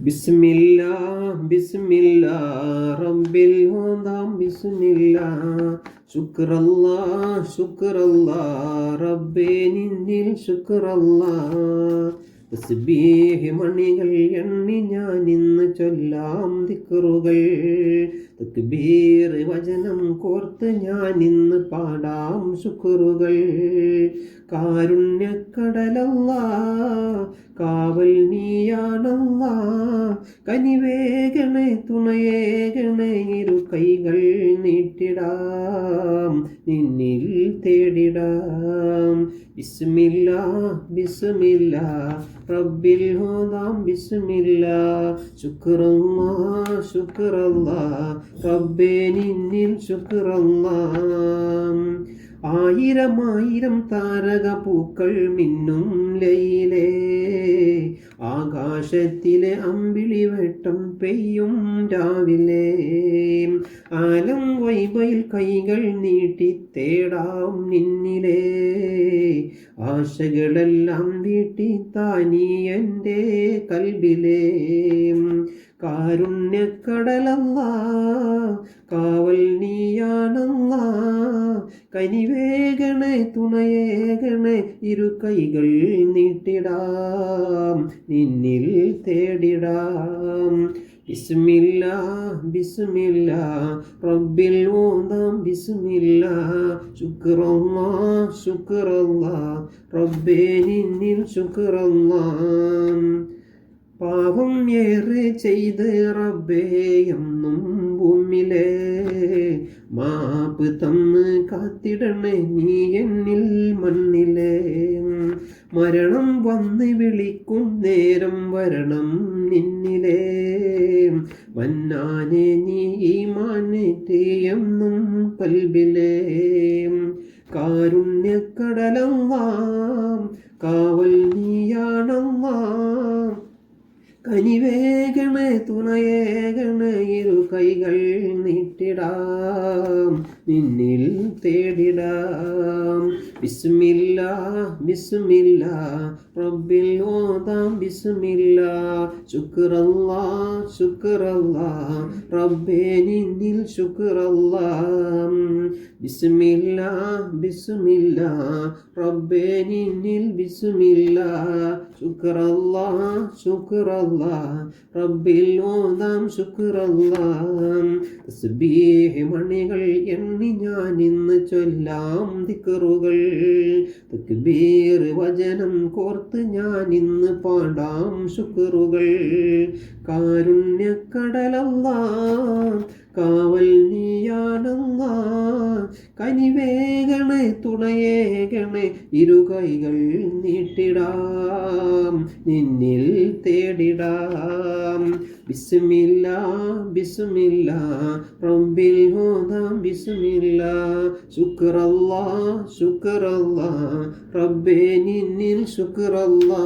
ബിസ്മില്ലാ ബിസ്മില്ലാ റബ്ബിൽ ഹുദാം ബിസ്മില്ലാ ശുക്രല്ലാ ശുക്രല്ലാ റബ്ബേ നിന്നിൽ ശുക്രല്ലാ തസ്ബീഹ് മണികൾ എണ്ണി ഞാൻ ഇന്ന് ചൊല്ലാം ദിക്റുകൾ തക്ബീർ വചനം കോർത്ത് ഞാൻ ഇന്ന് പാടാം ശുക്റുകൾ കാരുണ്യക്കടലല്ലാ കാവൽ നീയാണല്ലാ കനിവേഗണേ തുണയേകണേ ഇരു കൈകൾ നീട്ടിടാം നിന്നിൽ തേടിടാം ബിസ്മില്ലാ ബിസ്മില്ലാ റബ്ബിൽ ഹുദാം ബിസ്മില്ലാ ശുക്രല്ലാ ശുക്രല്ലാ റബ്ബേ നിന്നിൽ ശുക്രല്ലാ ആയിരം ആയിരം താരക പൂക്കൾ മിന്നും ലൈലേ ആകാശത്തിലെ അമ്പിളി വെട്ടം പെയ്യും രാവിലെ ആലം വൈബയിൽ കൈകൾ നീട്ടി തേടാം നിന്നിലേ ആശകളെല്ലാം വീട്ടി താനീ എൻ്റെ കൽബിലേ കാരുണ്യക്കടലല്ലാ കാവൽ നീയാണല്ലാ കനിവേഗണേ തുണയേകണേ ഇരു കൈകൾ നീട്ടിടാം നിന്നിൽ തേടിടാം ബിസ്മില്ലാ ബിസ്മില്ലാ റബ്ബിൽ ഹുദാം ബിസ്മില്ലാ ശുക്രല്ലാ ശുക്രല്ലാ റബ്ബേ നിന്നിൽ ശുക്രല്ലാ പാപം ഏറെ ചെയ്ത് റബ്ബേ എന്നും ഭൂമിയിലെ മാപ്പ് തന്ന് കാത്തിടണേ നീ എന്നിൽ മണ്ണിലെ മരണം വന്ന് വിളിക്കും നേരം വരണം നിന്നിലെ വന്നാനെ നീ ഈമാനത്തെ എന്നും കൽബിലെ കാരുണ്യക്കടലല്ലാ കാവൽ നീയാണല്ലാ കനിവേഗണേ തുണയേകണേ ഇരു കൈകൾ നീട്ടിടാം നിന്നിൽ തേടിടാം ബിസ്മില്ലാ ബിസ്മില്ലാ റബ്ബിൽ ഹുദാം ബിസ്മില്ലാ ശുക്രല്ലാ ശുക്രല്ലാ റബ്ബേ നിന്നിൽ ശുക്രല്ലാ ബിസ്മില്ലാ ബിസ്മില്ലാ റബ്ബേ നിന്നിൽ ബിസ്മില്ലാ ശുക്രല്ലാ ശുക്രല്ലാ റബ്ബിൽ ഹുദാം ശുക്രല്ലാ തസ്ബീഹ് മണികൾ എണ്ണി ഞാൻ ഇന്ന് ചൊല്ലാം ദിക്റുകൾ തക്ബീർ വചനം കോർത്ത് ഞാൻ ഇന്ന് പാടാം ശുക്റുകൾ കാരുണ്യക്കടലല്ലാ കാവൽ നീയാണല്ലാ കനിവേഗണേ തുണയേകണേ ഇരു കൈകൾ നീട്ടിടാം നിന്നിൽ തേടിടാം ബിസ്മില്ലാ ബിസ്മില്ലാ റബ്ബിൽ ഹുദാം ബിസ്മില്ലാ ശുക്രല്ലാ ശുക്രല്ലാ റബ്ബേ നിന്നിൽ ശുക്രല്ലാ